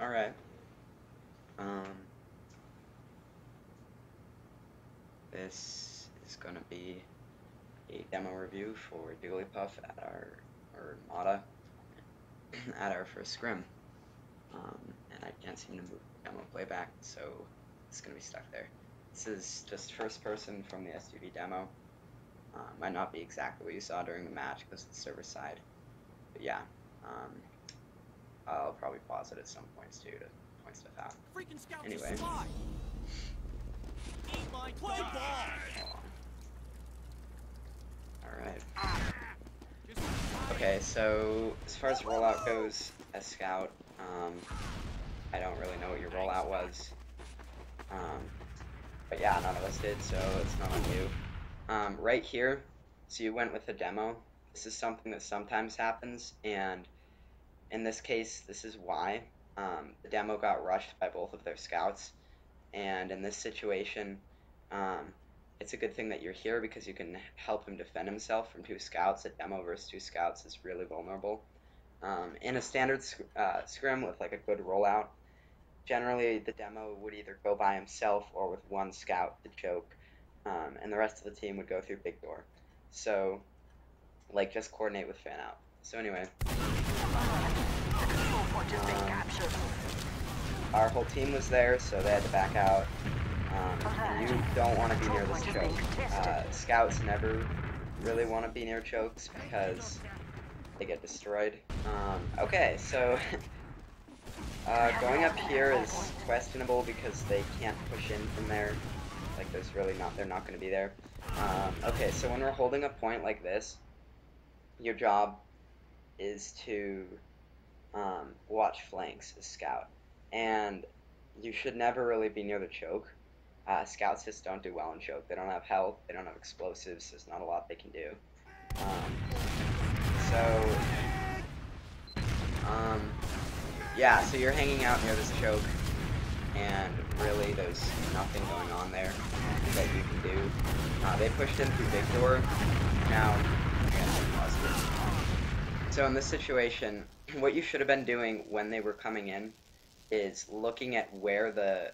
Alright. Um, this is gonna be a demo review for Gullypuff at or Mada, at our first scrim. And I can't seem to move the demo playback, so it's gonna be stuck there. This is just first person from the SUV demo. Might not be exactly what you saw during the match because it's server side. But yeah, I'll probably pause it at some points too to point stuff out. Anyway. Alright. Okay, so as far as rollout goes, as Scout, I don't really know what your rollout was. But yeah, none of us did, so it's not on you. Right here, so you went with a demo. This is something that sometimes happens, and in this case, this is why. The demo got rushed by both of their scouts, and in this situation, it's a good thing that you're here because you can help him defend himself from two scouts. A demo versus two scouts is really vulnerable. In a standard scrim with like a good rollout, generally the demo would either go by himself or with one scout to choke, and the rest of the team would go through big door. So, like, just coordinate with fan out. So anyway, our whole team was there, so they had to back out. And you don't want to be near this choke. Scouts never really want to be near chokes because they get destroyed. Okay, so going up here is questionable because they can't push in from there. Like, there's really they're not going to be there. Okay, so when we're holding a point like this, your job is to watch flanks as scout. And you should never really be near the choke. Scouts just don't do well in choke. They don't have health, they don't have explosives, there's not a lot they can do. Yeah, so you're hanging out near this choke, and really there's nothing going on there that you can do. They pushed in through big door. Now, so in this situation, what you should have been doing when they were coming in is looking at where the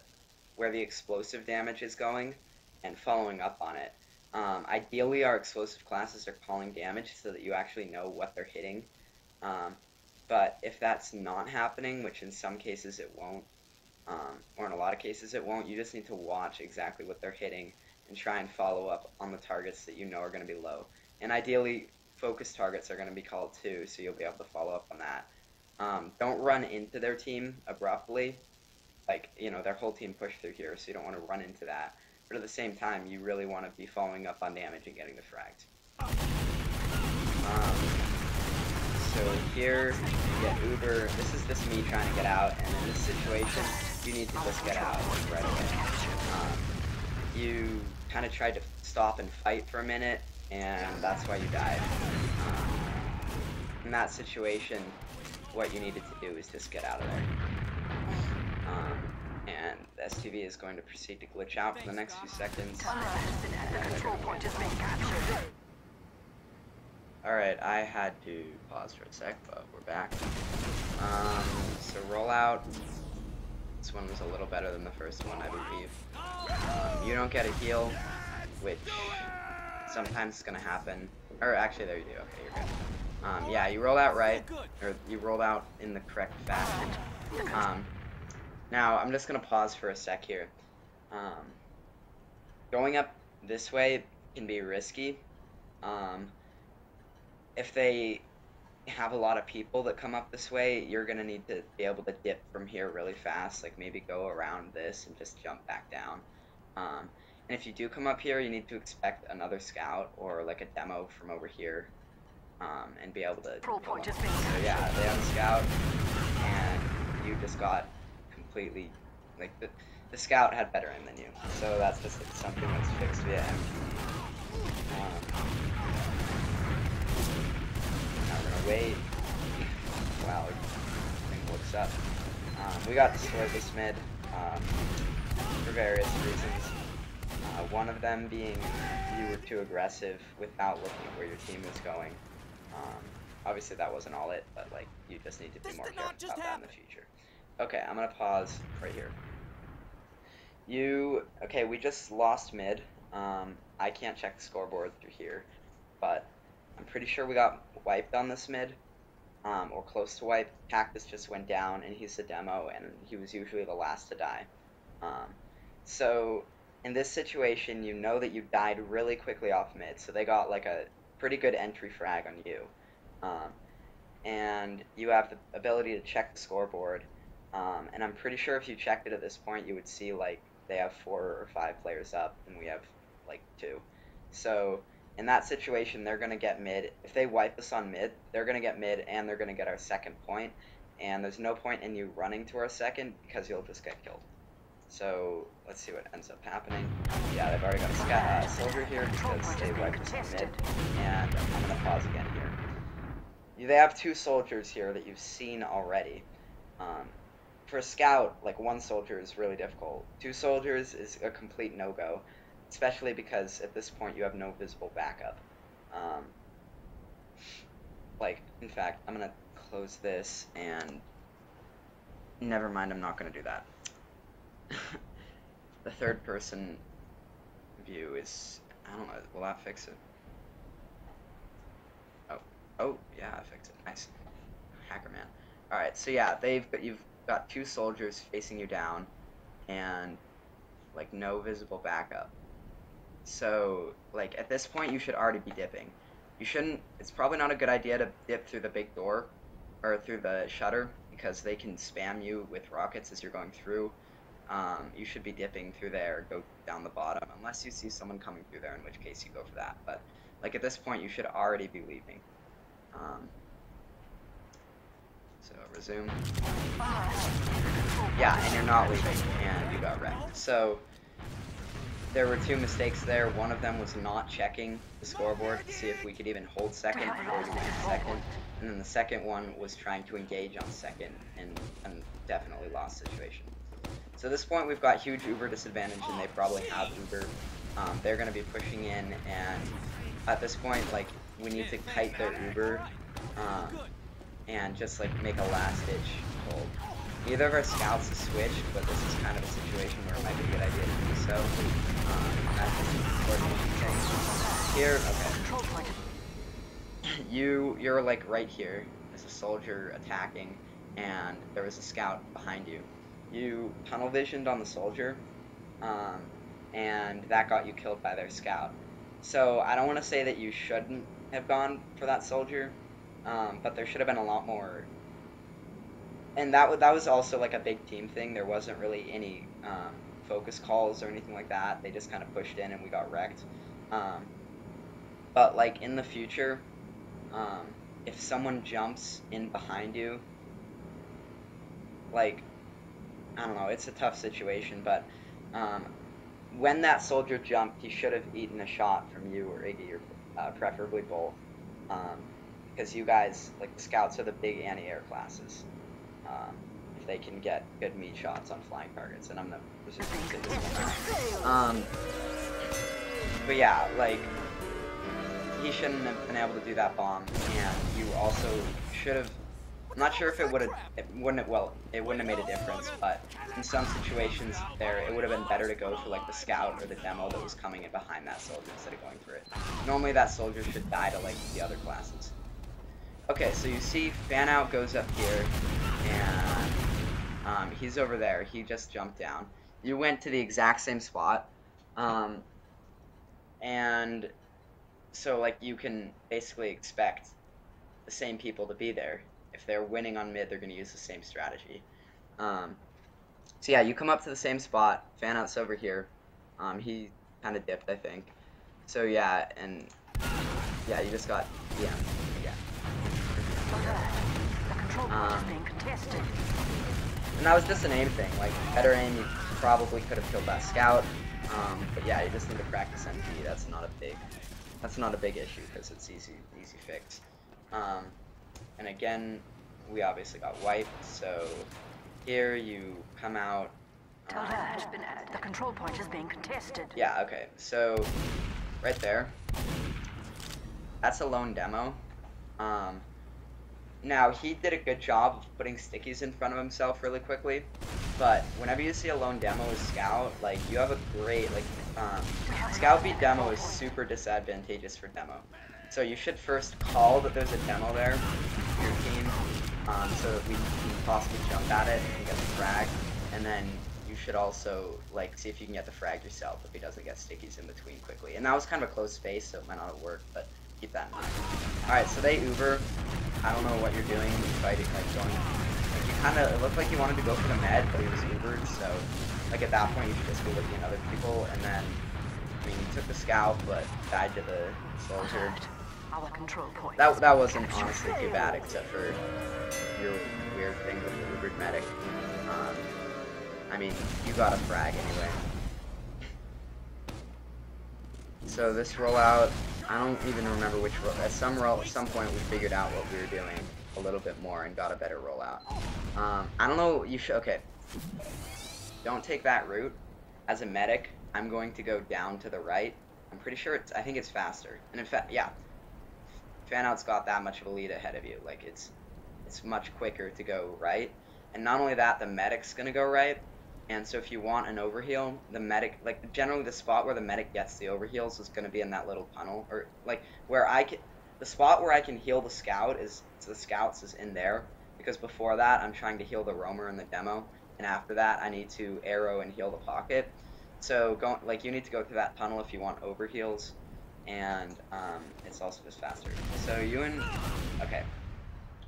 explosive damage is going and following up on it. Ideally, our explosive classes are calling damage so that you actually know what they're hitting. But if that's not happening, which in some cases it won't, or in a lot of cases it won't, you just need to watch exactly what they're hitting and try and follow up on the targets that you know are going to be low. And ideally, focus targets are going to be called too, so you'll be able to follow up on that. Don't run into their team abruptly. Like, you know, their whole team pushed through here, so you don't want to run into that. But at the same time, you really want to be following up on damage and getting the frags. So here, you get Uber. This is just me trying to get out, and in this situation, you need to just get out right away. You kind of tried to stop and fight for a minute, and that's why you died. In that situation, what you needed to do is just get out of there. And the STV is going to proceed to glitch out for the next few seconds. Alright, I had to pause for a sec, but we're back. So rollout. This one was a little better than the first one, I believe. You don't get a heal, which sometimes is going to happen. Or actually, there you do. Okay, you're good. Yeah, you roll out right, or you rolled out in the correct fashion. Now, I'm just going to pause for a sec here. Going up this way can be risky. If they have a lot of people that come up this way, you're going to need to be able to dip from here really fast, like maybe go around this and just jump back down. And if you do come up here, you need to expect another scout or like a demo from over here, and be able to... So yeah, they have a scout, and you just got completely, like, the scout had better aim than you, so that's just something that's fixed via MTV. Now we're gonna wait while everything looks up. We got destroyed this mid for various reasons. One of them being you were too aggressive without looking at where your team was going. Obviously that wasn't all it, but like you just need to be more careful about that in the future. Okay, I'm gonna pause right here. Okay, we just lost mid. I can't check the scoreboard through here, but I'm pretty sure we got wiped on this mid, or close to wipe. Cactus just went down, and he's the demo, and he was usually the last to die. Um, so in this situation, you know that you died really quickly off mid, so they got like a pretty good entry frag on you. Um, and you have the ability to check the scoreboard. And I'm pretty sure if you checked it at this point, you would see like they have 4 or 5 players up, and we have like 2. So in that situation, they're gonna get mid. If they wipe us on mid, they're gonna get mid, and they're gonna get our second point. And there's no point in you running to our second because you'll just get killed. So let's see what ends up happening. Yeah, they've already got a soldier here because they wiped us on mid, and I'm gonna pause again here. They have 2 soldiers here that you've seen already. For a scout, like 1 soldier is really difficult. 2 soldiers is a complete no-go, especially because at this point you have no visible backup. In fact, I'm gonna close this and never mind, I'm not gonna do that. The third person view is, I don't know, will that fix it? Oh, yeah, I fixed it. Nice. Hacker man. Alright, so yeah, you've got 2 soldiers facing you down, and, like, no visible backup. So, like, at this point, you should already be dipping. You shouldn't, it's probably not a good idea to dip through the big door, or through the shutter, because they can spam you with rockets as you're going through. You should be dipping through there, go down the bottom, unless you see someone coming through there, in which case you go for that. But, like, at this point, you should already be leaving. So resume. Yeah, and you're not leaving, and you got wrecked. So there were 2 mistakes there. One of them was not checking the scoreboard to see if we could even hold second before we went second. And then the second one was trying to engage on second and definitely lost situation. So at this point we've got huge Uber disadvantage, and they probably have Uber. They're going to be pushing in, and at this point, like, we need to kite their Uber, and just, like, make a last-ditch hold. Neither of our scouts has switched, but this is kind of a situation where it might be a good idea to do so. That's just here, okay. You're, like, right here. There's a soldier attacking, and there was a scout behind you. You tunnel visioned on the soldier, and that got you killed by their scout. So I don't want to say that you shouldn't have gone for that soldier, but there should have been a lot more. And that was also like a big team thing. There wasn't really any focus calls or anything like that. They just kind of pushed in and we got wrecked. But like in the future, if someone jumps in behind you, like, I don't know, it's a tough situation, but when that soldier jumped, he should have eaten a shot from you or Iggy, or preferably both, because you guys, like, the scouts are the big anti-air classes. If they can get good meat shots on flying targets, and I'm not resisting to this one. But yeah, like, he shouldn't have been able to do that bomb, and you also should have. I'm not sure if it wouldn't have made a difference, but in some situations there, it would have been better to go for like the scout or the demo that was coming in behind that soldier instead of going for it. Normally that soldier should die to like the other classes. Okay, so you see fan out goes up here, and he's over there. He just jumped down. You went to the exact same spot, and so like you can basically expect the same people to be there. If they're winning on mid, they're going to use the same strategy. So yeah, you come up to the same spot. Fan out's over here. He kind of dipped, I think. So yeah, and yeah, you just got DM'd again. And that was just an aim thing. Like, better aim, you probably could have killed that scout. But yeah, you just need to practice MP. That's not a big issue because it's easy fix. And again, we obviously got wiped, so here you come out. The control point is being contested. Yeah, okay, so right there, that's a lone demo. Now, he did a good job of putting stickies in front of himself really quickly, but whenever you see a lone demo with Scout, like, you have a great, like, Scout beat demo is super disadvantageous for demo. So you should first call that there's a demo there for your team, so that we can possibly jump at it and get the frag, and then you should also, like, see if you can get the frag yourself if he doesn't get stickies in between quickly. And that was kind of a close space, so it might not have worked, but keep that in mind. Alright, so they Uber. I don't know what you're doing, fighting, like, going, like, you kind of, it looked like you wanted to go for the med, but he was Ubered, so, like, at that point, you should just be looking at other people, and then, I mean, you took the Scout, but died to the soldier. Our control point. That wasn't honestly too bad, except for your weird thing with the Ubered medic. I mean, you got a frag anyway. So this rollout, I don't even remember which roll. At some point, we figured out what we were doing a little bit more and got a better rollout. I don't know. You should. Okay. Don't take that route. As a medic, I'm going to go down to the right. I'm pretty sure it's. I think it's faster. And in fact, yeah. Fan out's got that much of a lead ahead of you. Like it's much quicker to go right. And not only that, the medic's gonna go right. And so if you want an overheal, the medic, like, generally the spot where the medic gets the overheals is going to be in that little tunnel, or, like, where I can, the spot where I can heal the scout is, the scouts is in there, because before that, I'm trying to heal the roamer in the demo, and after that, I need to arrow and heal the pocket. So, you need to go through that tunnel if you want overheals, and, it's also just faster. So, okay,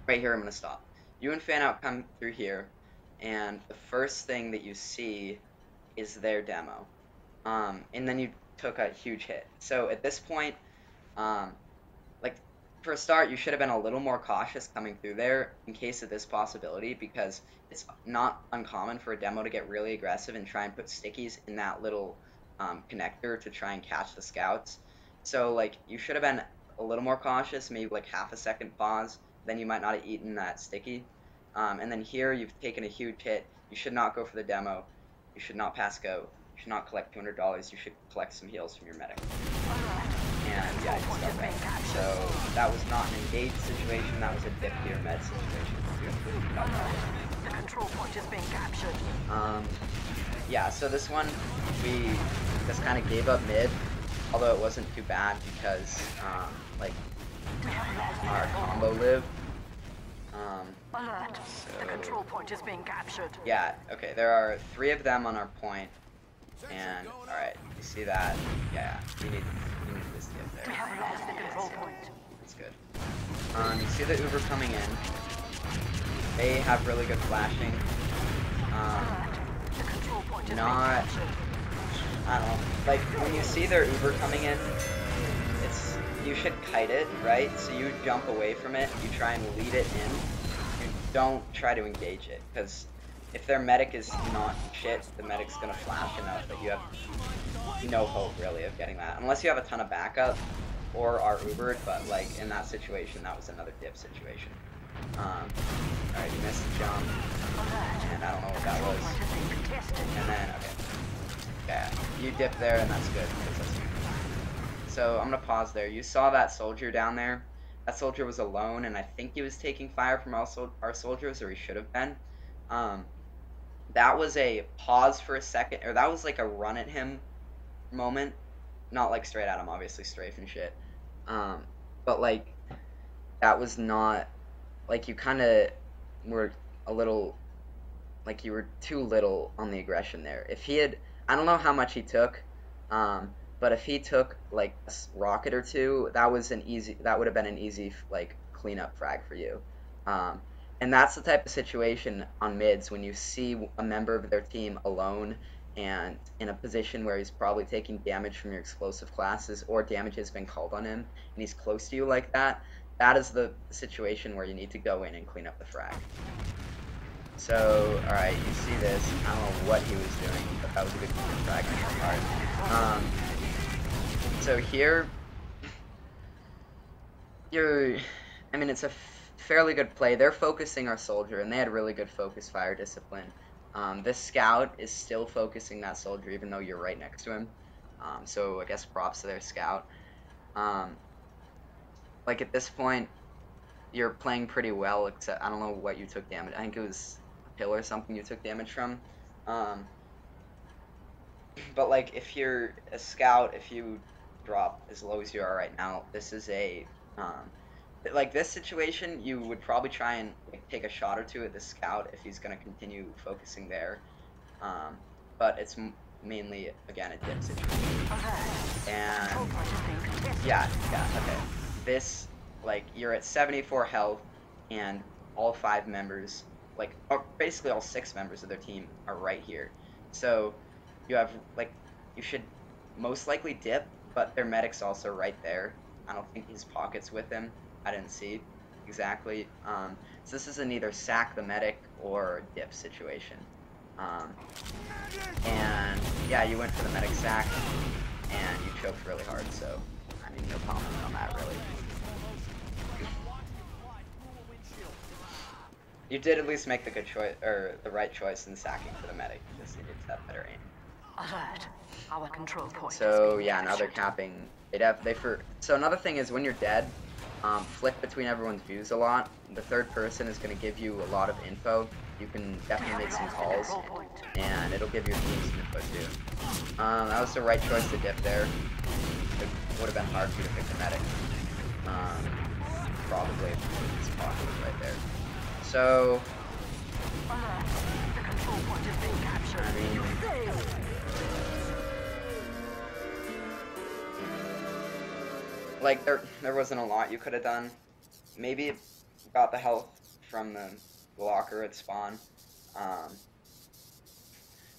right here I'm going to stop. You and Fan Out come through here, and the first thing that you see is their demo, and then you took a huge hit. So at this point, like, for a start, you should have been a little more cautious coming through there in case of this possibility, because it's not uncommon for a demo to get really aggressive and try and put stickies in that little connector to try and catch the scouts. So, like, you should have been a little more cautious, maybe like half a second pause, then you might not have eaten that sticky. And then here, you've taken a huge hit. You should not go for the demo. You should not pass go. You should not collect $200. You should collect some heals from your medic. And yeah, you got right. So that was not an engaged situation. That was a dip to your med situation. The control point is being captured. Yeah, so this one, we just kind of gave up mid, although it wasn't too bad because, like, our combo lived. Alert. So, the control point is being captured. Yeah, okay, there are 3 of them on our point, and, alright, you see that? Yeah, you need this dip there. We have lost the control point. That's good. You see the Uber coming in. They have really good flashing. The control point is Not, being captured. I don't know, like, when you see their Uber coming in, you should kite it, right? So you jump away from it, you try and lead it in. You don't try to engage it, because if their medic is not shit, the medic's gonna flash enough that you have no hope, really, of getting that. Unless you have a ton of backup, or are Ubered, but, like, in that situation, that was another dip situation. Alright, you missed the jump, and I don't know what that was. And then, okay. Yeah, you dip there, and that's good. So I'm gonna pause there. You saw that soldier down there. That soldier was alone, and I think he was taking fire from our soldiers, or he should have been. That was a pause for a second, or that was like a run at him moment. Not like straight at him, obviously strafe and shit. But like, that was not, like, you kind of were a little, like, you were too little on the aggression there. If he had, I don't know how much he took, but if he took, like, a rocket or two, that would have been an easy, like, cleanup frag for you. And that's the type of situation on mids when you see a member of their team alone and in a position where he's probably taking damage from your explosive classes, or damage has been called on him, and he's close to you like that. That is the situation where you need to go in and clean up the frag. So, alright, you see this. I don't know what he was doing, but that was a good frag on his part. So here, I mean, it's a fairly good play. They're focusing our soldier, and they had really good focus fire discipline. This scout is still focusing that soldier, even though you're right next to him. So I guess props to their scout. Like, at this point, you're playing pretty well, except I don't know what you took damage. I think it was a pill or something you took damage from. Um, but like if you're a scout, if you drop as low as you are right now, this is a like this situation, you would probably try and like, take a shot or two at the scout if he's going to continue focusing there. Um, but it's mainly again a dip situation. And yeah, okay. This like you're at 74 health, and all 5 members, like or basically all 6 members of their team are right here. So you have like you should most likely dip, but their medic's also right there. I don't think his pocket's with him. I didn't see exactly. So this is an either sack the medic or dip situation. Um, and yeah, you went for the medic sack, and you choked really hard. So I mean, no comment on that really. You did at least make the good choice or the right choice in sacking for the medic. You just needed to have better aim. Alert. Our control point So yeah, now they're capping. So another thing is when you're dead, flick between everyone's views a lot. The third person is going to give you a lot of info. You can definitely make some calls, and it'll give your team some info too. That was the right choice to dip there. It would have been hard for you to pick the medic. Probably if his pocket was right there. So the control point is being captured. I mean, You failed. like there wasn't a lot you could have done. Maybe got the health from the locker at spawn.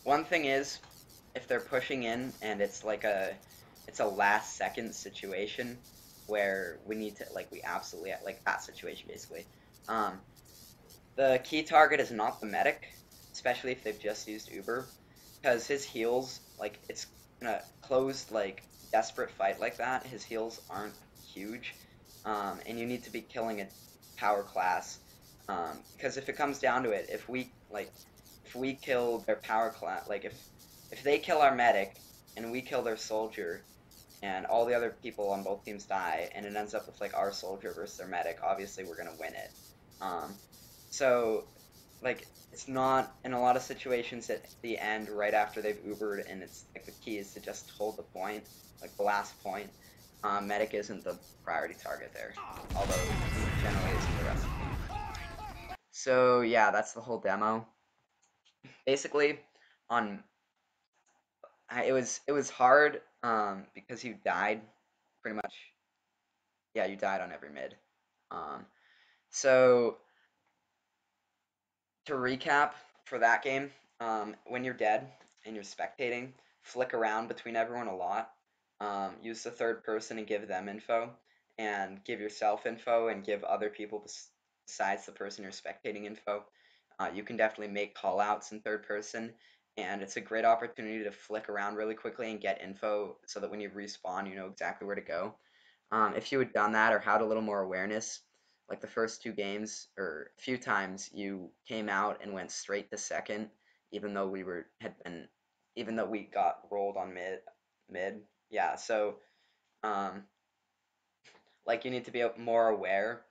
One thing is, if they're pushing in and it's like it's a last second situation where we need to we absolutely like that situation basically. The key target is not the medic, especially if they've just used Uber, because his heals it's in a closed desperate fight like that. His heals aren't huge, and you need to be killing a power class. Because if it comes down to it, if we kill their power class, if they kill our medic and we kill their soldier, and all the other people on both teams die, and it ends up with our soldier versus their medic, obviously we're gonna win it. So it's not in a lot of situations at the end right after they've Ubered, and it's the key is to just hold the point, the last point. Medic isn't the priority target there, although generally isn't the rest of the team. So yeah, that's the whole demo. Basically, on it was hard because you died pretty much. Yeah, you died on every mid. Um, so to recap for that game, when you're dead and you're spectating, flick around between everyone a lot. Use the third person and give them info, and give yourself info, and give other people besides the person you're spectating info. You can definitely make call outs in third person, and it's a great opportunity to flick around really quickly and get info so that when you respawn, you know exactly where to go. If you had done that or had a little more awareness, like the first 2 games or a few times, you came out and went straight to second, even though even though we got rolled on mid. Yeah, so um, you need to be more aware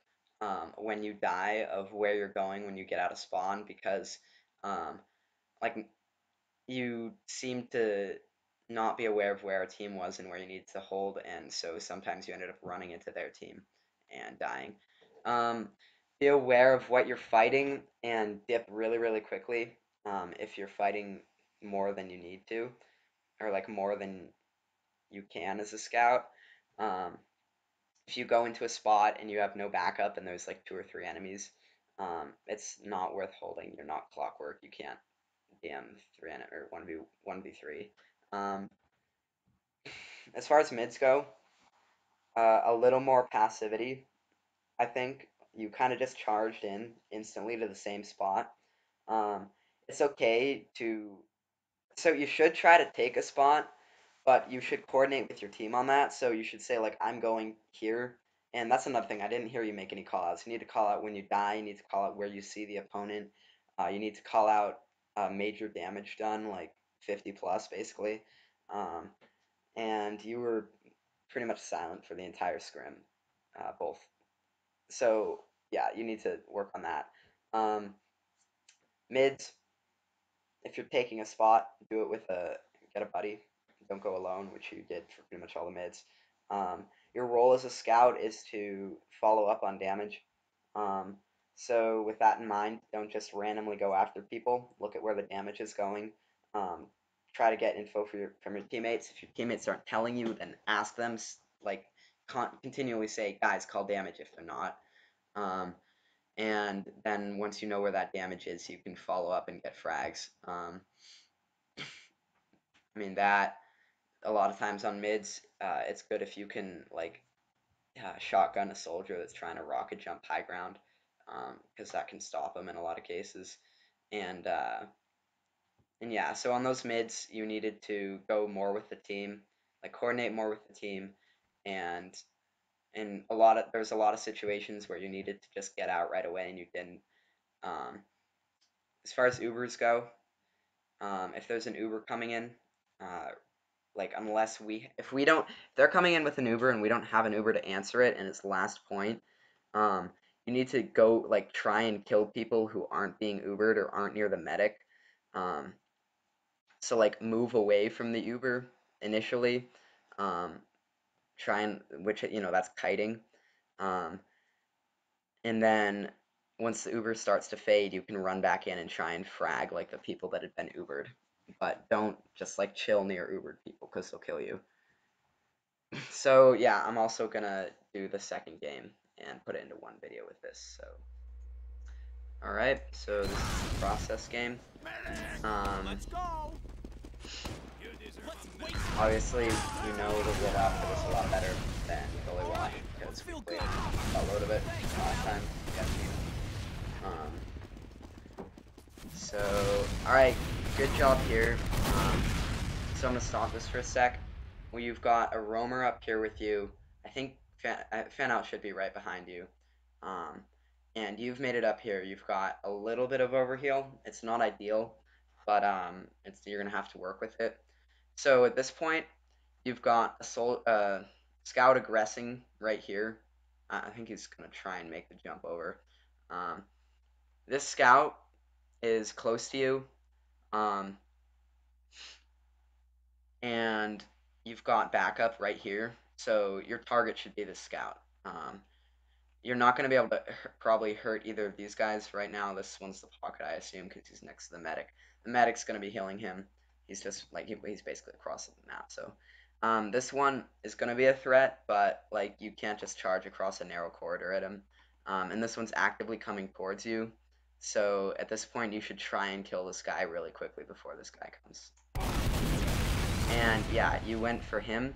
when you die of where you're going when you get out of spawn, because um, like you seem to not be aware of where our team was and where you need to hold, and so sometimes you ended up running into their team and dying. Be aware of what you're fighting and dip really, really quickly if you're fighting more than you need to, or more than you can as a scout. Um, if you go into a spot and you have no backup and there's 2 or 3 enemies, it's not worth holding. You're not clockwork. You can't DM 3 or 1v3. Um, as far as mids go, a little more passivity. I think you kind of just charged in instantly to the same spot. Um, it's okay to. So you should try to take a spot, but you should coordinate with your team on that. So you should say I'm going here, and that's another thing. I didn't hear you make any call outs. You need to call out when you die. You need to call out where you see the opponent. You need to call out major damage done, 50 plus basically. Um, and you were pretty much silent for the entire scrim, both. So yeah, you need to work on that. Um, Mids, if you're taking a spot, do it with get a buddy. Don't go alone, which you did for pretty much all the mids. Your role as a scout is to follow up on damage. Um, so with that in mind, don't just randomly go after people. Look at where the damage is going. Um, Try to get info from your teammates. If your teammates aren't telling you, then ask them. Like continually say, guys, call damage if they're not. Um, and then once you know where that damage is, you can follow up and get frags. I mean that a lot of times on mids, it's good if you can like shotgun a soldier that's trying to rocket jump high ground, because that can stop them in a lot of cases. And and yeah, so on those mids, you needed to go more with the team, like coordinate more with the team, and there's a lot of situations where you needed to just get out right away and you didn't. Um, as far as Ubers go, if there's an Uber coming in, uh, like if they're coming in with an Uber and we don't have an Uber to answer it and it's last point, um, you need to go like try and kill people who aren't being Ubered or aren't near the medic. Um, so like move away from the Uber initially. Um, Try and which that's kiting. Um, and then once the Uber starts to fade, you can run back in and try and frag like the people that had been Ubered. But don't just like chill near Ubered people because they'll kill you. So yeah, I'm also gonna do the second game and put it into one video with this. So alright, so this is the process game. Obviously, you know the build after this a lot better than Gullywash because we played a load of it last time. So alright, good job here. So I'm gonna stop this for a sec. Well, you've got a roamer up here with you. I think fan out should be right behind you. Um, and you've made it up here. You've got a little bit of overheal. It's not ideal, but you're gonna have to work with it. So at this point, you've got a scout aggressing right here. I think he's gonna try and make the jump over. Um, this scout is close to you. Um, and you've got backup right here. So your target should be the scout. You're not going to be able to probably hurt either of these guys right now. This one's the pocket, I assume, because he's next to the medic. The medic's going to be healing him. He's just like he's basically across the map. So this one is going to be a threat, but like you can't just charge across a narrow corridor at him. And this one's actively coming towards you. So at this point, you should try and kill this guy really quickly before this guy comes. And yeah, you went for him.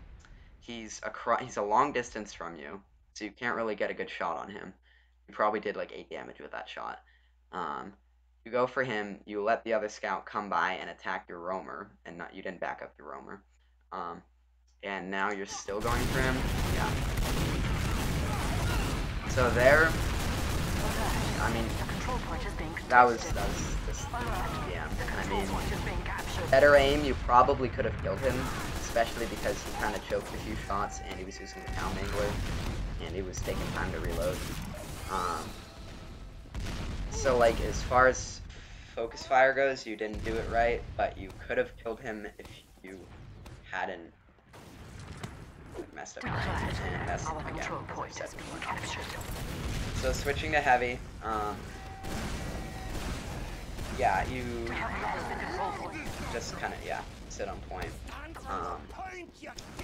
He's a long distance from you, so you can't really get a good shot on him. You probably did like 8 damage with that shot. You go for him. You let the other scout come by and attack your roamer, and you didn't back up your roamer. And now you're still going for him. Yeah. So there. I mean, that was this. Yeah. I mean, better aim, you probably could have killed him, especially because he kind of choked a few shots and he was using the cow mangler and he was taking time to reload. So like as far as focus fire goes, you didn't do it right, but you could have killed him if you hadn't messed up your aim and messed up again. So switching to heavy, yeah, you just kind of, sit on point. I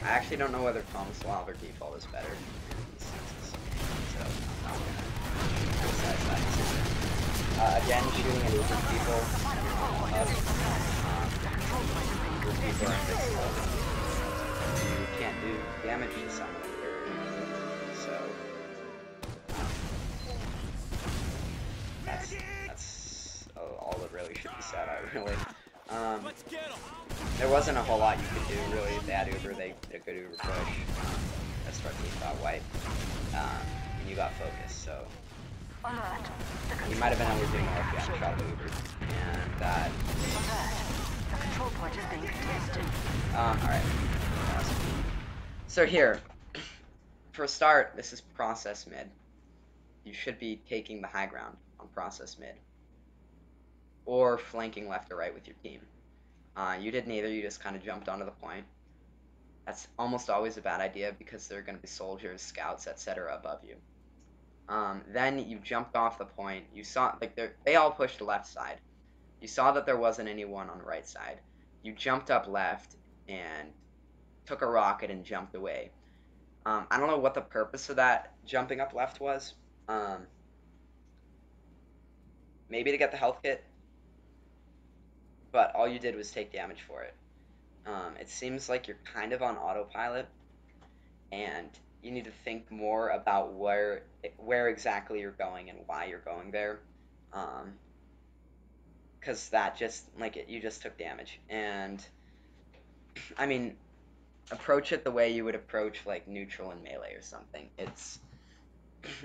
actually don't know whether Thomas Lava or default is better in these senses, so I'm not gonna criticize that decision. Again, shooting at Uber people, Uber people are invincible. You can't do damage to someone if they're Uber, so that's all that really should be said. There wasn't a whole lot you could do really. If they had Uber, they did a good Uber push. That start team got wiped, and you got focused. So you might have been able to do more if you hadn't shot the Uber. And that. The control point is being contested. Alright. So here, for a start, this is process mid. you should be taking the high ground on process mid, or flanking left or right with your team. You did neither, you just kind of jumped onto the point. That's almost always a bad idea because there are going to be soldiers, scouts, etc. above you. Then you jumped off the point. You saw, like, they all pushed left side. You saw that there wasn't anyone on the right side. You jumped up left and took a rocket and jumped away. I don't know what the purpose of that jumping up left was. Maybe to get the health kit, but all you did was take damage for it. It seems like you're kind of on autopilot, and you need to think more about where exactly you're going and why you're going there. Because that just, like, you just took damage. And, I mean, approach it the way you would approach, like, neutral and melee or something.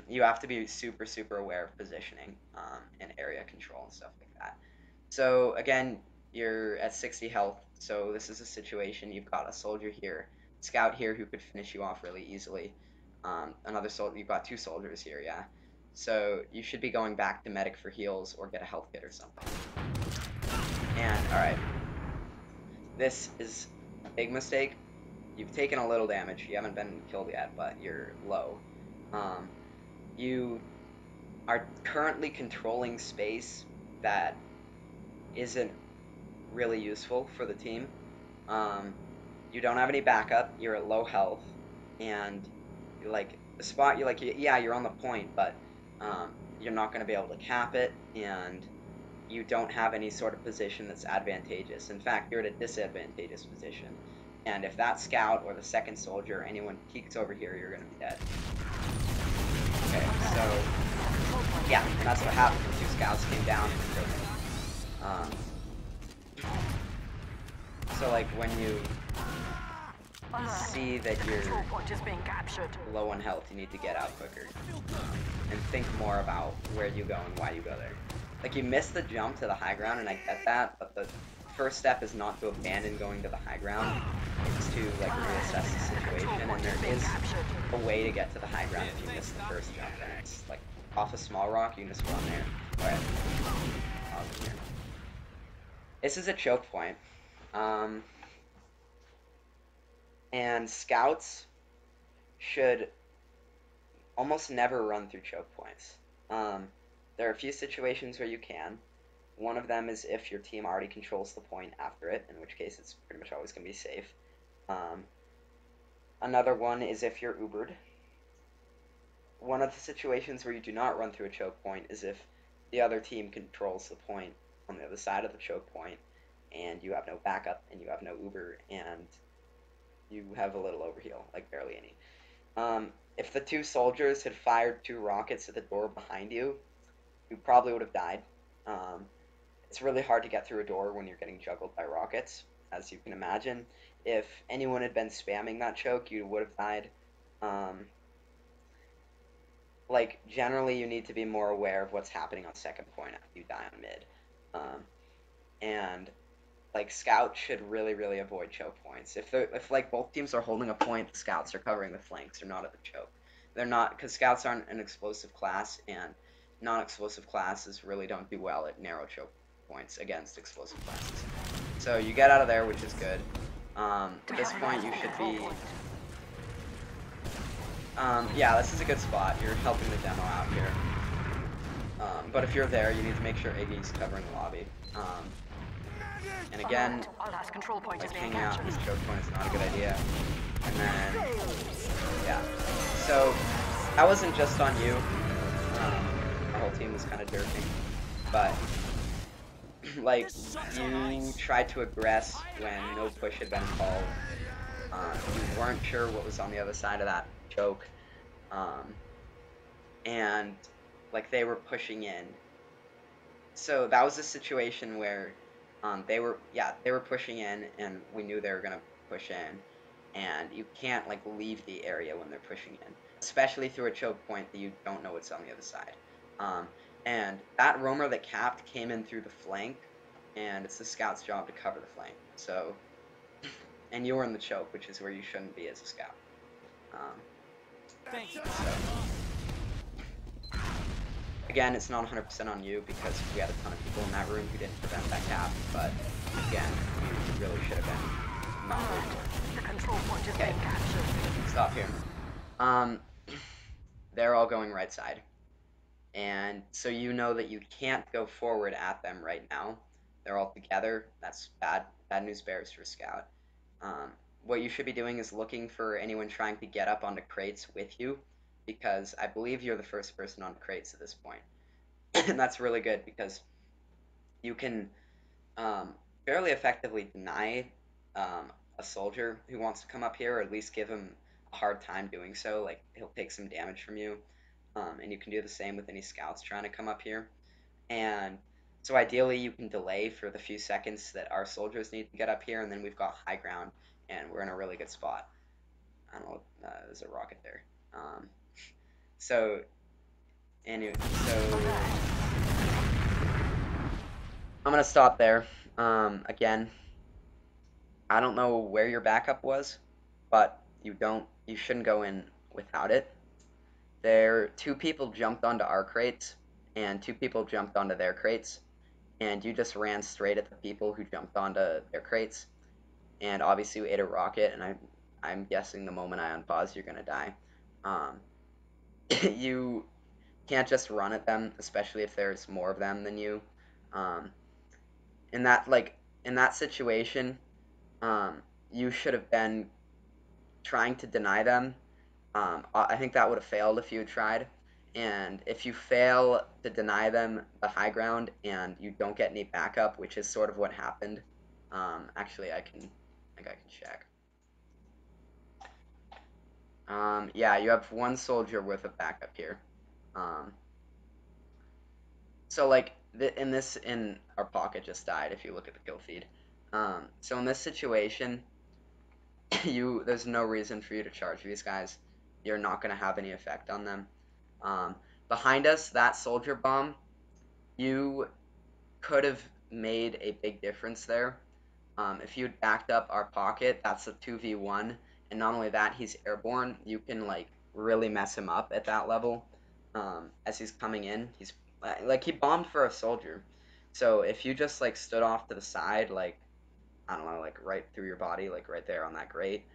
You have to be super, super aware of positioning and area control and stuff like that. So, again, you're at 60 health, so this is a situation. You've got a soldier here, scout here who could finish you off really easily. Another soldier, you've got 2 soldiers here, yeah. So you should be going back to medic for heals or get a health kit or something. And, alright. This is a big mistake. You've taken a little damage. You haven't been killed yet, but you're low. You are currently controlling space that isn't really useful for the team. You don't have any backup. You're at low health, and like the spot you're like, yeah, you're on the point, but you're not going to be able to cap it, and you don't have any sort of position that's advantageous. In fact, you're at a disadvantageous position. And if that scout or the second soldier or anyone peeks over here, you're going to be dead. Okay, so yeah, that's what happened. 2 scouts came down and killed me. So like when you see that you're low on health, you need to get out quicker and think more about where you go and why you go there. Like, you missed the jump to the high ground, and I get that, but the first step is not to abandon going to the high ground. It's to, like, reassess the situation, and there is a way to get to the high ground if you miss the first jump, and it's, like, off a small rock, you can just run there. Alright. This is a choke point. And scouts should almost never run through choke points. There are a few situations where you can. One of them is if your team already controls the point after it, in which case it's pretty much always going to be safe. Another one is if you're Ubered. One of the situations where you do not run through a choke point is if the other team controls the point on the other side of the choke point, and you have no backup, and you have no Uber, and you have a little overheal, like barely any. If the 2 soldiers had fired 2 rockets at the door behind you, you probably would have died. It's really hard to get through a door when you're getting juggled by rockets, as you can imagine. If anyone had been spamming that choke, you would have died. Like, generally, you need to be more aware of what's happening on second point after you die on mid. And, like, scouts should really, really avoid choke points. If like, both teams are holding a point, the scouts are covering the flanks. They're not at the choke. They're not, because scouts aren't an explosive class, and non-explosive classes really don't do well at narrow choke points against explosive classes. So you get out of there, which is good. At this point, you should be... yeah, this is a good spot. You're helping the demo out here. But if you're there, you need to make sure Iggy's covering the lobby. And again, like, hanging out in this choke point is not a good idea. And then, yeah. So, that wasn't just on you. Our whole team was kind of derping. But, like, you tried to aggress when no push had been called. You weren't sure what was on the other side of that choke. And, like, they were pushing in. So that was a situation where they were pushing in, and we knew they were going to push in. And you can't, like, leave the area when they're pushing in, especially through a choke point that you don't know what's on the other side. And that roamer that capped came in through the flank, and it's the scout's job to cover the flank. So, and you were in the choke, which is where you shouldn't be as a scout. Again, it's not 100% on you because we had a ton of people in that room who didn't prevent that cap, but again, you really should have been not doing The control point is Okay. being captured. Stop here. They're all going right side. And so you know that you can't go forward at them right now. They're all together. That's bad news bears for Scout. What you should be doing is looking for anyone trying to get up onto crates with you, because I believe you're the first person on crates at this point. And that's really good because you can fairly effectively deny a soldier who wants to come up here, or at least give him a hard time doing so. Like, he'll take some damage from you. And you can do the same with any scouts trying to come up here. And so ideally you can delay for the few seconds that our soldiers need to get up here, and then we've got high ground, and we're in a really good spot. I don't know, there's a rocket there. So, anyway, so I'm going to stop there. Again, I don't know where your backup was, but you shouldn't go in without it. Two people jumped onto our crates, and 2 people jumped onto their crates, and you just ran straight at the people who jumped onto their crates, and obviously you ate a rocket, and I'm guessing the moment I unpause, you're gonna die. You can't just run at them, especially if there's more of them than you. Um, in that situation, you should have been trying to deny them. I think that would have failed if you had tried. And if you fail to deny them the high ground and you don't get any backup, which is sort of what happened, actually I think I can check. Yeah, you have 1 soldier worth of backup here. So like in our pocket just died if you look at the kill feed. So in this situation, there's no reason for you to charge these guys. You're not going to have any effect on them. Behind us, that soldier bomb, you could have made a big difference there. If you had backed up our pocket, that's a 2v1, and not only that, he's airborne. You can like really mess him up at that level. As he's coming in, he's like, he bombed for a soldier. So if you just like stood off to the side, like, I don't know, like right through your body, like right there on that grate,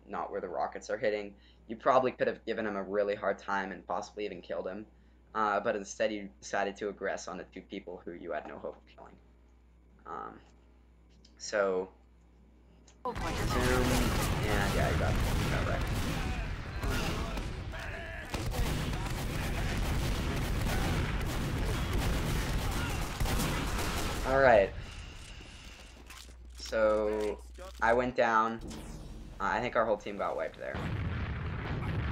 not where the rockets are hitting, you probably could have given him a really hard time and possibly even killed him. But instead you decided to aggress on the 2 people who you had no hope of killing. So, zoom, and yeah, you got right. Alright. So, I went down. I think our whole team got wiped there.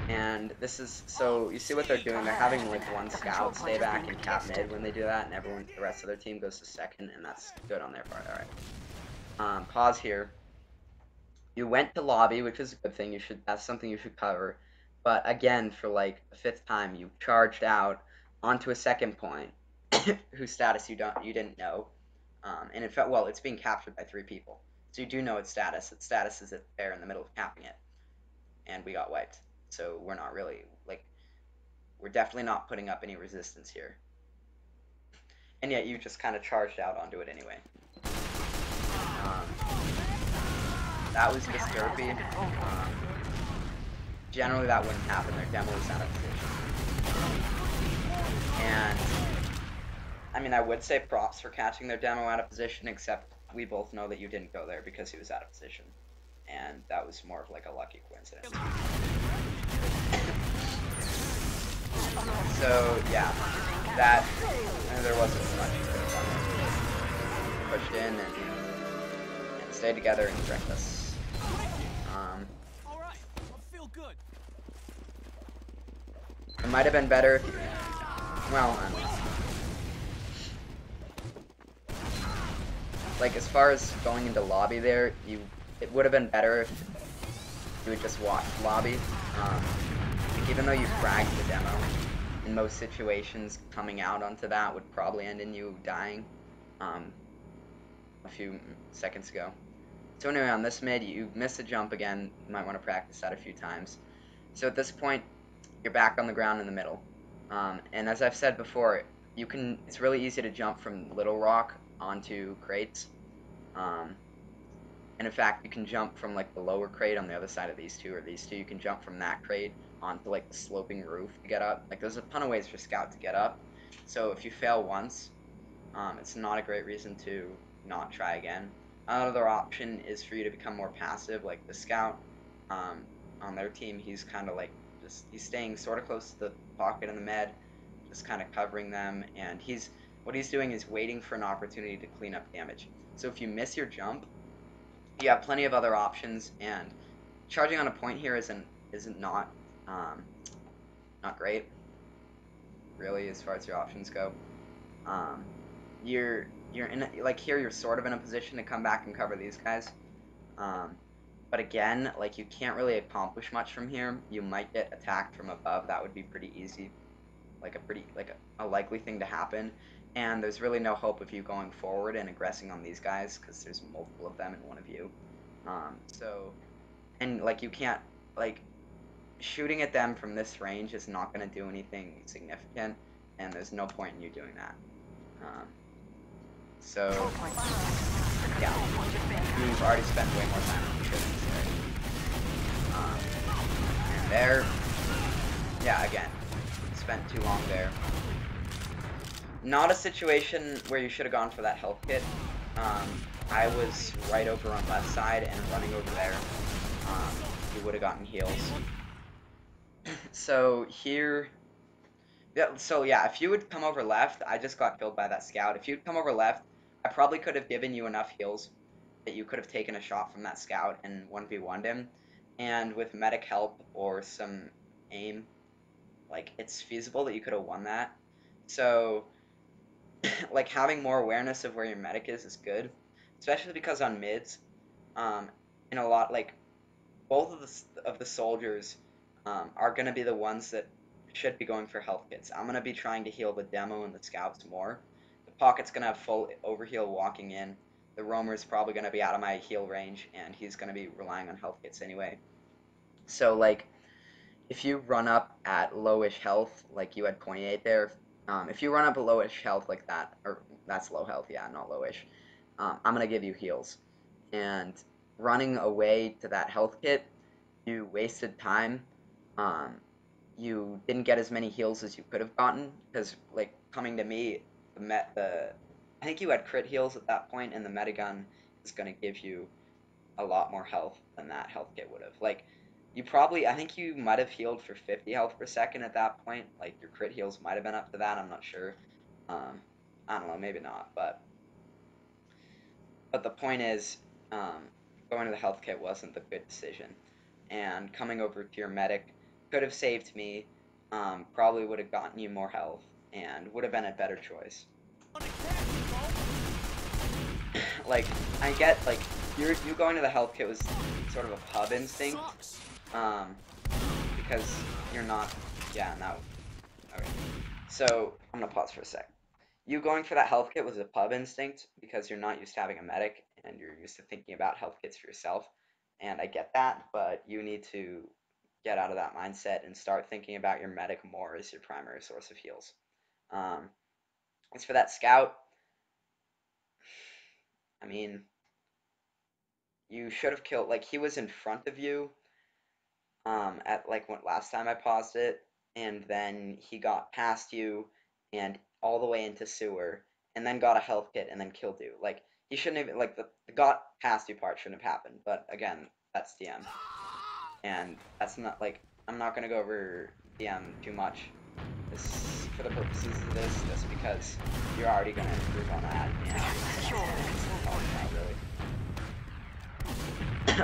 And this is, so you see what they're doing, they're having like 1 scout stay back and cap mid when they do that, and the rest of their team goes to second, and that's good on their part. Alright. Pause here. You went to lobby, which is a good thing, that's something you should cover. But again, for like the 5th time, you charged out onto a second point, whose status you didn't know. And in fact, well, it's being captured by 3 people. So you do know its status. Its status is there in the middle of capping it. And we got wiped. So we're not really, like, we're definitely not putting up any resistance here. And yet you just kind of charged out onto it anyway. That was just derpy. Generally that wouldn't happen. Their demo was out of position. And, I mean, I would say props for catching their demo out of position, except we both know that you didn't go there because he was out of position. And that was more of like a lucky coincidence. So, yeah, there wasn't much you could have done there. Pushed in and stayed together and wrecked us. Alright, I feel good. It might have been better if you, well, I don't know. Like, as far as going into lobby there, it would have been better if you would just watch lobby. Even though you fragged the demo, in most situations, coming out onto that would probably end in you dying a few seconds ago. So anyway, on this mid, you missed a jump again. You might want to practice that a few times. So at this point, you're back on the ground in the middle. And as I've said before, it's really easy to jump from Little Rock onto crates. Um, and in fact, you can jump from like the lower crate on the other side of these two, or these two. You can jump from that crate onto like the sloping roof to get up. Like there's a ton of ways for Scout to get up. So if you fail once, it's not a great reason to not try again. Another option is for you to become more passive, like the Scout. On their team, he's kind of like he's staying sort of close to the pocket and the med, just kind of covering them, and what he's doing is waiting for an opportunity to clean up damage. So if you miss your jump, you have plenty of other options, and charging on a point here isn't not great, really, as far as your options go. Um, you're in like here you're sort of in a position to come back and cover these guys. But again, like you can't really accomplish much from here. You might get attacked from above. That would be pretty easy, like a likely thing to happen. And there's really no hope of you going forward and aggressing on these guys because there's multiple of them in one of you. And like you can't like shooting at them from this range is not going to do anything significant, and there's no point in you doing that. So yeah, you've already spent way more time on the business there. And there, yeah, again, spent too long there. Not a situation where you should have gone for that health kit. I was right over on left side and running over there. You would have gotten heals. So here, yeah, if you would come over left, I just got killed by that Scout. If you'd come over left, I probably could have given you enough heals that you could have taken a shot from that Scout and 1v1'd him. And with medic help or some aim, like, it's feasible that you could have won that. So, like, having more awareness of where your medic is good. Especially because on mids, in a lot, like, both of the soldiers are going to be the ones that should be going for health kits. I'm going to be trying to heal the demo and the scouts more. The pocket's going to have full overheal walking in. The roamer's probably going to be out of my heal range, and he's going to be relying on health kits anyway. So, like, if you run up at lowish health, like you had 28 there, if you run up at lowish health like that, or that's low health, yeah, not lowish, I'm going to give you heals. And running away to that health kit, you wasted time. You didn't get as many heals as you could have gotten because, like, coming to me, I think you had crit heals at that point, and the metagun is going to give you a lot more health than that health kit would have. Like, I think you might have healed for 50 health per second at that point. Like, your crit heals might have been up to that. I'm not sure. I don't know, maybe not, but the point is, going to the health kit wasn't the good decision, and coming over to your medic could have saved me, probably would have gotten you more health, and would have been a better choice. Like, I get, like, you going to the health kit was sort of a pub instinct, because you're not, yeah, no, okay, so, I'm gonna pause for a sec. You going for that health kit was a pub instinct because you're not used to having a medic and you're used to thinking about health kits for yourself. And I get that, but you need to get out of that mindset and start thinking about your medic more as your primary source of heals. As for that Scout, I mean, you should have killed, like, he was in front of you at, like, last time I paused it, and then he got past you and all the way into sewer, and then got a health kit and then killed you. Like, he shouldn't even, like, the got past you part shouldn't have happened, but again, that's DM. And that's not, like, I'm not gonna go over DM too much this, for the purposes of this, just because you're already gonna improve on that, and not really.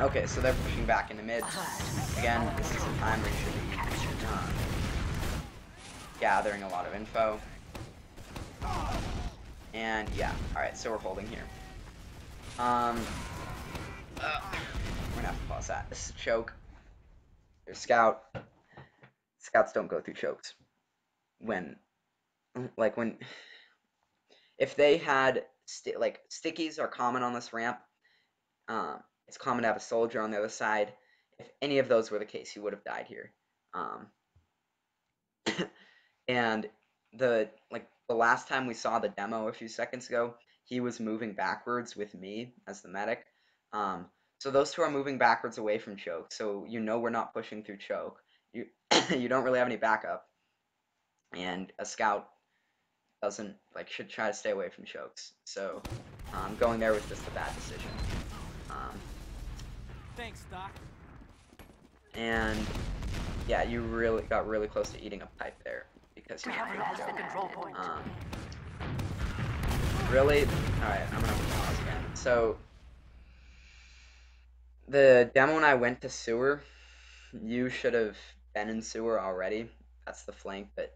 Okay, so they're pushing back into mid. Again, this is a time where you should be gathering a lot of info. And yeah, alright, so we're holding here. We're gonna have to pause that. This is a choke. There's Scout. Scouts don't go through chokes. If they had, stickies are common on this ramp. It's common to have a soldier on the other side. If any of those were the case, he would have died here. And the last time we saw the demo a few seconds ago, he was moving backwards with me as the medic. Um, so those two are moving backwards away from choke. So you know we're not pushing through choke. You you don't really have any backup, and a scout doesn't should try to stay away from chokes. So going there was just a bad decision. Thanks, Doc. And yeah, you really got really close to eating a pipe there because you We have made a lost the joke. control point. Really? Alright, I'm gonna pause again. So, the demo and I went to sewer. You should have been in sewer already. That's the flank that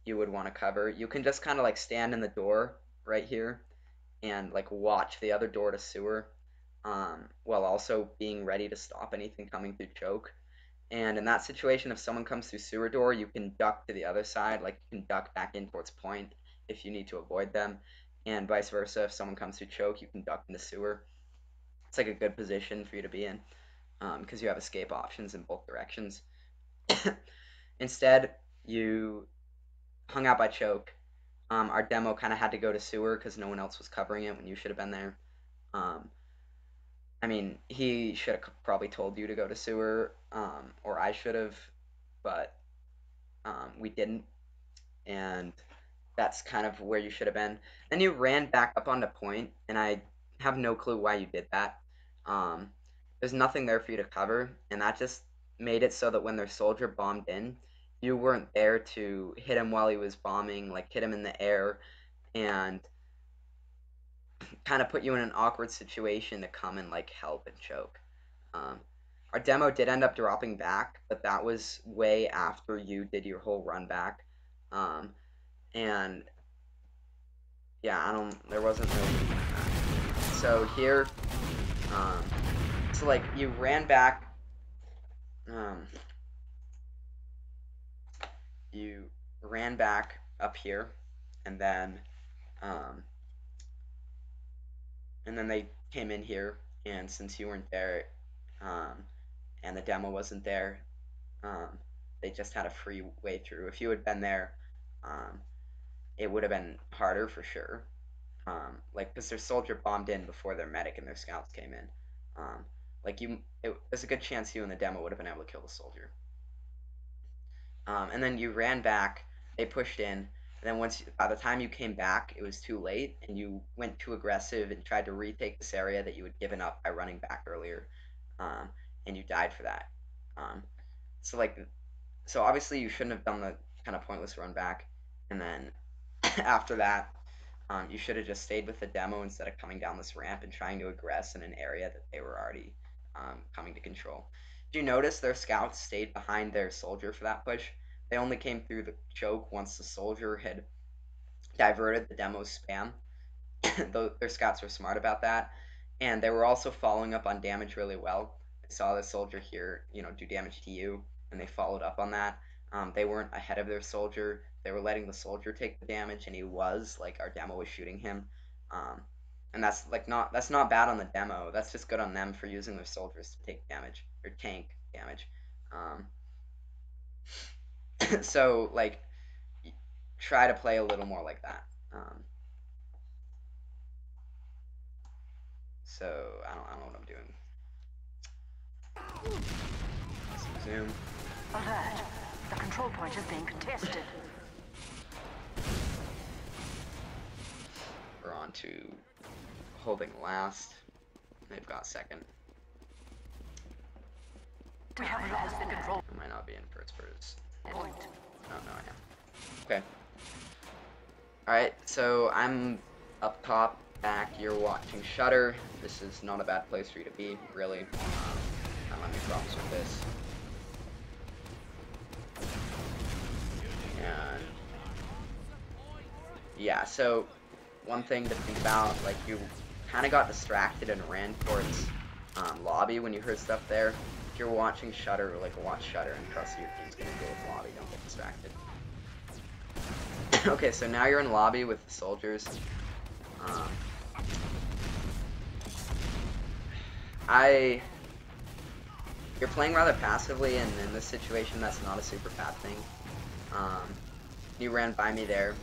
you would want to cover. You can just kind of stand in the door right here and watch the other door to sewer while also being ready to stop anything coming through choke. And in that situation, if someone comes through sewer door, you can duck to the other side, you can duck back in towards point if you need to avoid them, and vice versa. If someone comes through choke, you can duck into sewer. It's a good position for you to be in because you have escape options in both directions. Instead, you hung out by choke. Our demo kind of had to go to sewer because no one else was covering it when you should have been there. I mean, he should have probably told you to go to sewer, or I should have, but we didn't, and that's kind of where you should have been. Then you ran back up onto point, and I have no clue why you did that. There's nothing there for you to cover, and that just made it so that when their soldier bombed in, you weren't there to hit him while he was bombing, hit him in the air, and kind of put you in an awkward situation to come and help and choke. Um, our demo did end up dropping back, but that was way after you did your whole run back. And yeah, there wasn't really so here, you ran back, you ran back up here, and then um, they came in here, and since you weren't there, and the demo wasn't there, they just had a free way through. If you had been there, it would have been harder for sure. Because their soldier bombed in before their medic and their scouts came in. There's a good chance you and the demo would have been able to kill the soldier. And then you ran back, they pushed in, and then by the time you came back, it was too late, and you went too aggressive and tried to retake this area that you had given up by running back earlier, and you died for that. So so obviously you shouldn't have done the kind of pointless run back, and then after that, you should have just stayed with the demo instead of coming down this ramp and trying to aggress in an area that they were already coming to control. Did you notice their scouts stayed behind their soldier for that push? They only came through the choke once the soldier had diverted the demo's spam. Their scouts were smart about that, and they were also following up on damage really well. They saw the soldier here, do damage to you, and they followed up on that. They weren't ahead of their soldier. They were letting the soldier take the damage, and he was our demo was shooting him, and that's not bad on the demo. That's just good on them for using their soldiers to take damage or tank damage. So try to play a little more like that. So I don't know what I'm doing. Zoom. Alert. The control point is being contested. We're on to holding last. They've got second. We have lost the control I might not be in first first. point. Oh no, I am. Okay. Alright, so I'm up top, back. You're watching Shutter. This is not a bad place for you to be, really. I don't have any problems with this. And yeah, so one thing to think about, you kind of got distracted and ran towards lobby when you heard stuff there. If you're watching Shutter, watch Shutter and trust your team's gonna go with lobby. Don't get distracted. Okay, so now you're in lobby with the soldiers. You're playing rather passively, and in this situation, that's not a super bad thing. You ran by me there.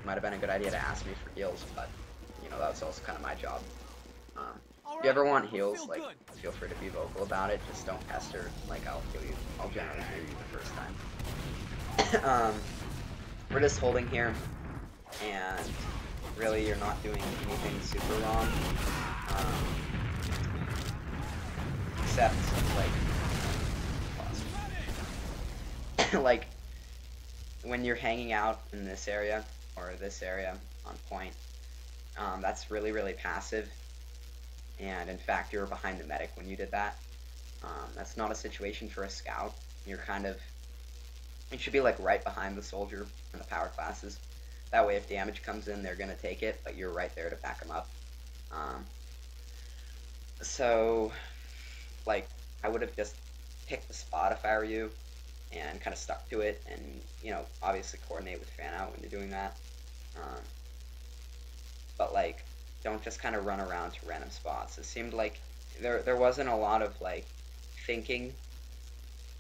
Might have been a good idea to ask me for heals, but you know, that was also kind of my job. If you ever want heals, like, feel free to be vocal about it. Just don't pester. Like, I'll heal you. I'll generally heal you the first time. We're just holding here, and really, you're not doing anything super wrong. Except, like, like, when you're hanging out in this area, or this area, on point, that's really, really passive. And in fact, you were behind the medic when you did that. That's not a situation for a scout. You're kind of, you should be like right behind the soldier in the power classes. That way, if damage comes in, they're gonna take it, but you're right there to back them up. So, like, I would have just picked the spot if I were you, and kind of stuck to it, and, you know, obviously coordinate with fan out when you're doing that. But, like, don't just kind of run around to random spots. It seemed like there wasn't a lot of, like, thinking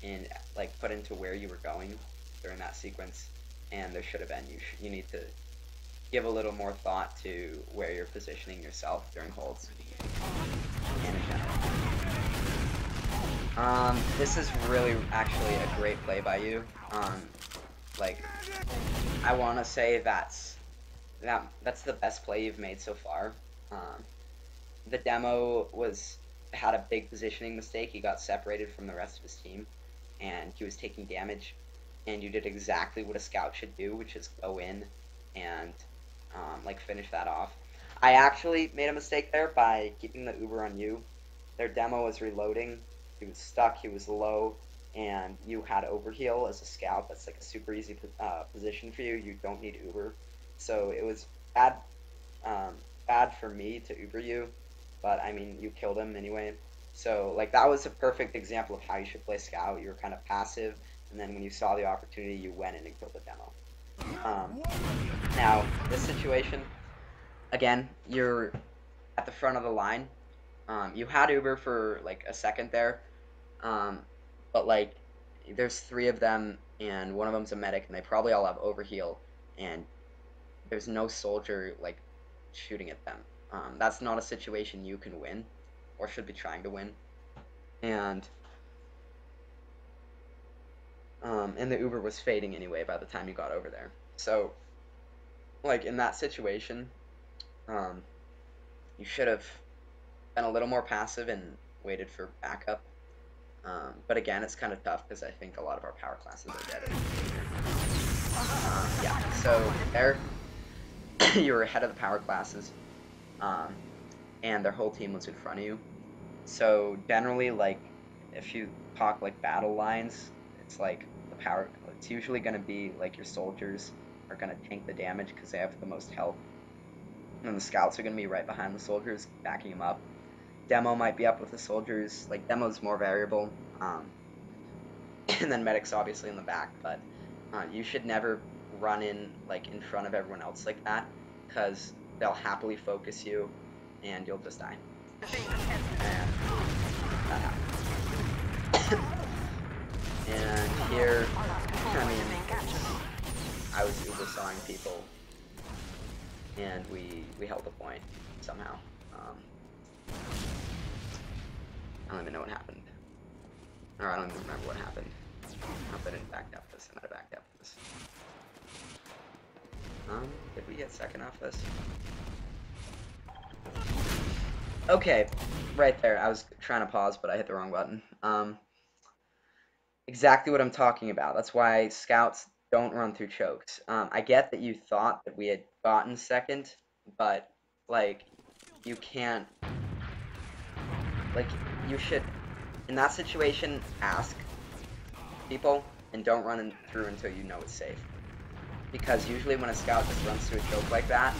and, like, put into where you were going during that sequence, and there should have been. You need to give a little more thought to where you're positioning yourself during holds and in general. This is really actually a great play by you. Like, I want to say that's the best play you've made so far. The demo had a big positioning mistake. He got separated from the rest of his team, and he was taking damage, and you did exactly what a scout should do, which is go in and like finish that off. I actually made a mistake there by keeping the Uber on you. Their demo was reloading. He was stuck. He was low, and you had overheal as a scout. That's like a super easy position for you. You don't need Uber. So it was bad for me to Uber you, but I mean, you killed him anyway. So, like, that was a perfect example of how you should play scout. You were kind of passive, and then when you saw the opportunity, you went in and killed the demo. Now, this situation, again, you're at the front of the line. You had Uber for, like, a second there, but, like, there's 3 of them, and one of them's a medic, and they probably all have overheal, and there's no soldier, like, shooting at them. That's not a situation you can win, or should be trying to win. And the Uber was fading anyway by the time you got over there. So, like, in that situation, you should have been a little more passive and waited for backup. But again, it's kind of tough because I think a lot of our power classes are dead. Yeah, so there, you were ahead of the power classes, and their whole team was in front of you. So generally, like, if you talk like battle lines, it's like it's usually going to be like your soldiers are going to tank the damage because they have the most health, and the scouts are going to be right behind the soldiers backing them up. Demo might be up with the soldiers. Like, demo's more variable, and then medic's obviously in the back, but you should never run in, like, in front of everyone else like that, because they'll happily focus you and you'll just die. And that happens. And here, I mean, I was uber-sawing people, and we held the point somehow. I don't even know what happened. Or I don't even remember what happened. I hope I didn't back up this. I might have backed up this. Did we get second off this? Okay, right there. I was trying to pause, but I hit the wrong button. Exactly what I'm talking about. That's why scouts don't run through chokes. I get that you thought that we had gotten second, but, like, you can't, like, you should, in that situation, ask people and don't run through until you know it's safe. Because usually when a scout just runs through a choke like that,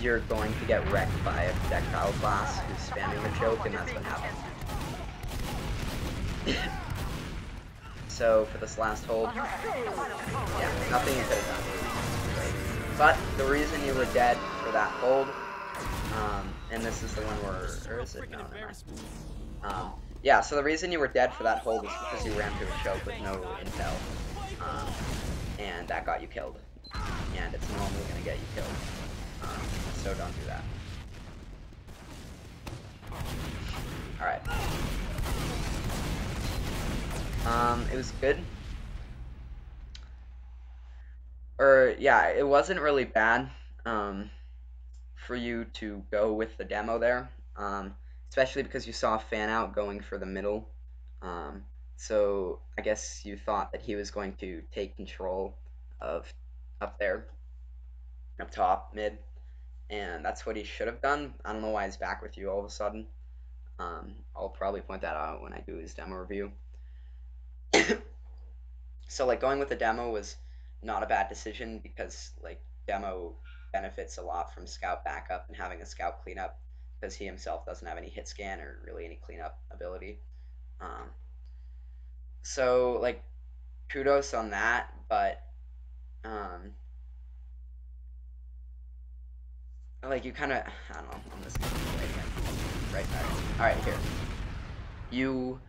you're going to get wrecked by a projectile class who's spamming the choke, and that's what happened. So for this last hold, yeah, nothing you could have done. But the reason you were dead for that hold, and this is the one where, or is it? No, never mind. Yeah, so the reason you were dead for that hold is because you ran through a choke with no intel, um, and that got you killed. And it's normally going to get you killed, so don't do that. Alright. It was good. Or, yeah, it wasn't really bad, for you to go with the demo there, especially because you saw Fan Out going for the middle. Um, so I guess you thought that he was going to take control of up there, up top, mid, and that's what he should have done. I don't know why he's back with you all of a sudden. I'll probably point that out when I do his demo review. So like going with the demo was not a bad decision because like demo benefits a lot from scout backup and having a scout cleanup because he himself doesn't have any hit scan or really any cleanup ability. Um, so like kudos on that, but um, like you kind of I don't know. I'm just gonna play again. Right back. All right, here. You.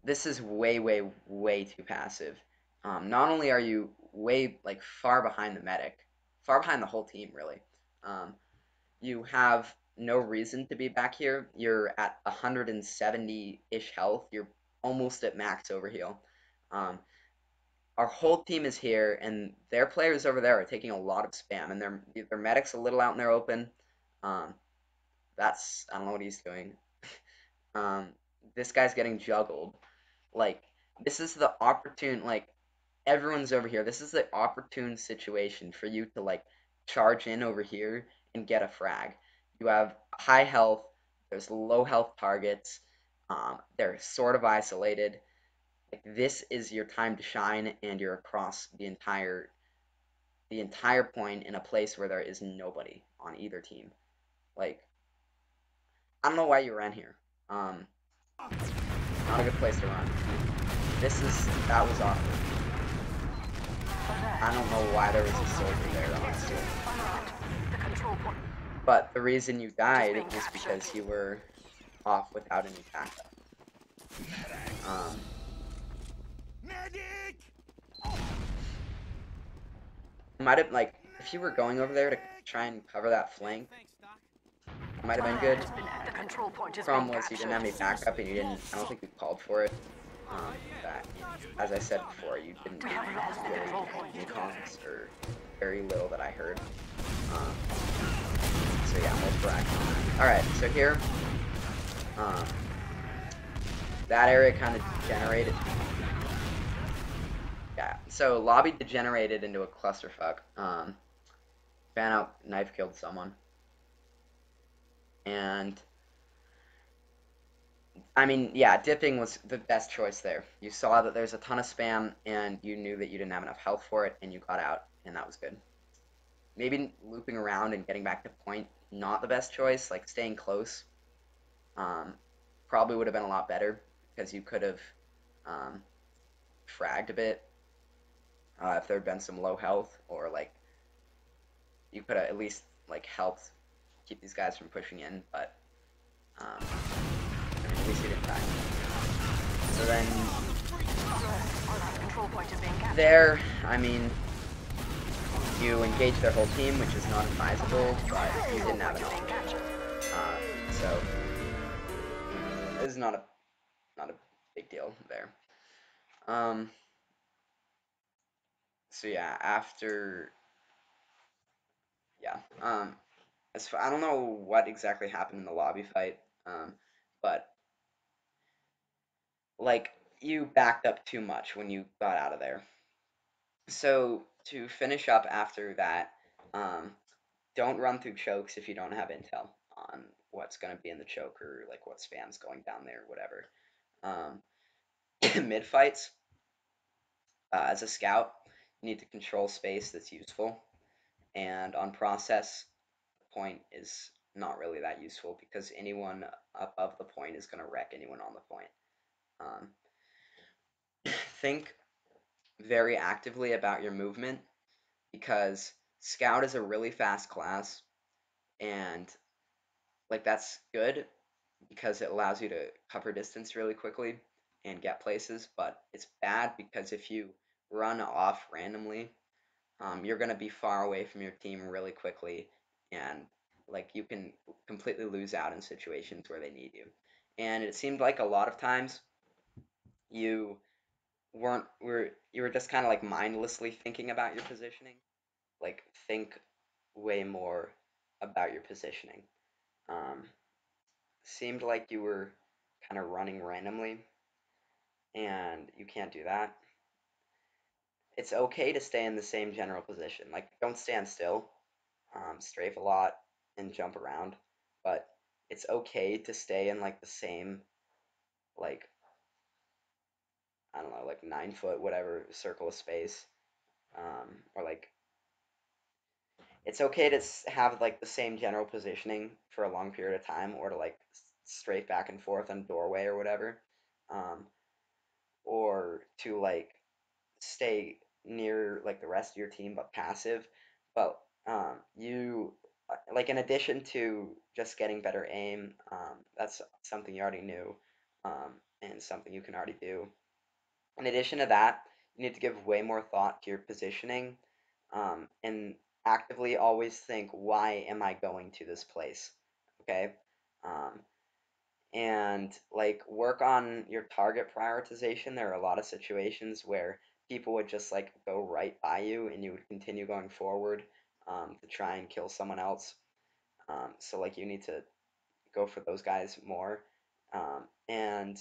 This is way, way, way too passive. Not only are you way like far behind the medic, far behind the whole team, really. Um, you have no reason to be back here. You're at 170-ish health. You're almost at max overheal. Um, our whole team is here, and their players over there are taking a lot of spam, and their medic's a little out in their open. Um, that's I don't know what he's doing. Um, this guy's getting juggled. Like this is the opportune like everyone's over here. This is the opportune situation for you to like charge in over here and get a frag. You have high health. There's low health targets. They're sort of isolated. Like this is your time to shine, and you're across the entire point in a place where there is nobody on either team. Like I don't know why you ran here. Um, not a good place to run. That was awkward. I don't know why there was a soldier there, honestly. But the reason you died is because you were off without any backup. Might have like if you were going over there to try and cover that flank, it might have been good. Problem was you didn't have any backup and you didn't. I don't think you called for it. That, as I said before, you didn't do really any comms or very little that I heard. So yeah, most correct. All right, so here, that area kind of degenerated. Yeah, so lobby degenerated into a clusterfuck. Fan Out knife killed someone, and I mean, yeah, dipping was the best choice there. You saw that there's a ton of spam, and you knew that you didn't have enough health for it, and you got out, and that was good. Maybe looping around and getting back to point, not the best choice. Like staying close, probably would have been a lot better because you could have fragged a bit if there had been some low health, or like you could have at least like helped keep these guys from pushing in. But I mean, at least you didn't die. So then there, I mean, you engage their whole team, which is not advisable, but you didn't have enough. So this is not a big deal there. So yeah, I don't know what exactly happened in the lobby fight, but like you backed up too much when you got out of there. So to finish up after that, don't run through chokes if you don't have intel on what's going to be in the choke or like what spam's going down there, or whatever. Mid fights, as a scout, you need to control space that's useful, and on process, the point is not really that useful because anyone above the point is going to wreck anyone on the point. Think very actively about your movement because scout is a really fast class, and like that's good, because it allows you to cover distance really quickly and get places, but it's bad because if you run off randomly, you're going to be far away from your team really quickly, and like you can completely lose out in situations where they need you. And it seemed like a lot of times you you were just kind of like mindlessly thinking about your positioning. Like think way more about your positioning. Um, Seemed like you were kind of running randomly, and you can't do that. It's okay to stay in the same general position. Like, don't stand still, strafe a lot, and jump around. But it's okay to stay in like the same, like, I don't know, like 9 foot, whatever circle of space. Or like, it's okay to have like the same general positioning for a long period of time, or to like strafe back and forth on doorway or whatever. Um, or to like stay near like the rest of your team but passive. But you like in addition to just getting better aim, that's something you already knew, and something you can already do. In addition to that, you need to give way more thought to your positioning, and actively always think, why am I going to this place? Okay. Um, and like work on your target prioritization. There are a lot of situations where people would just like go right by you and you would continue going forward, to try and kill someone else. So like you need to go for those guys more. And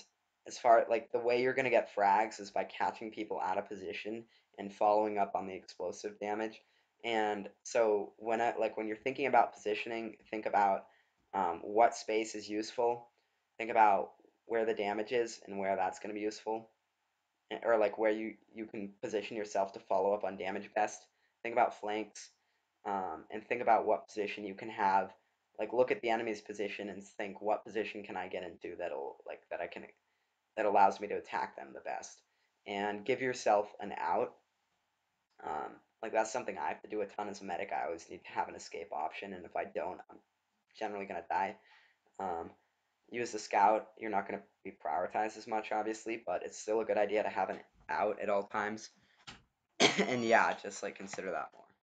as far like the way you're gonna get frags is by catching people out of position and following up on the explosive damage. And so when you're thinking about positioning, think about what space is useful. Think about where the damage is and where that's going to be useful, or like where you can position yourself to follow up on damage best. Think about flanks, and think about what position you can have. Like look at the enemy's position and think, what position can I get into that allows me to attack them the best, and give yourself an out. Like that's something I have to do a ton as a medic. I always need to have an escape option, and if I don't, I'm generally gonna die. Um, you as a scout, you're not going to be prioritized as much, obviously, but it's still a good idea to have an out at all times. And yeah, just like consider that more.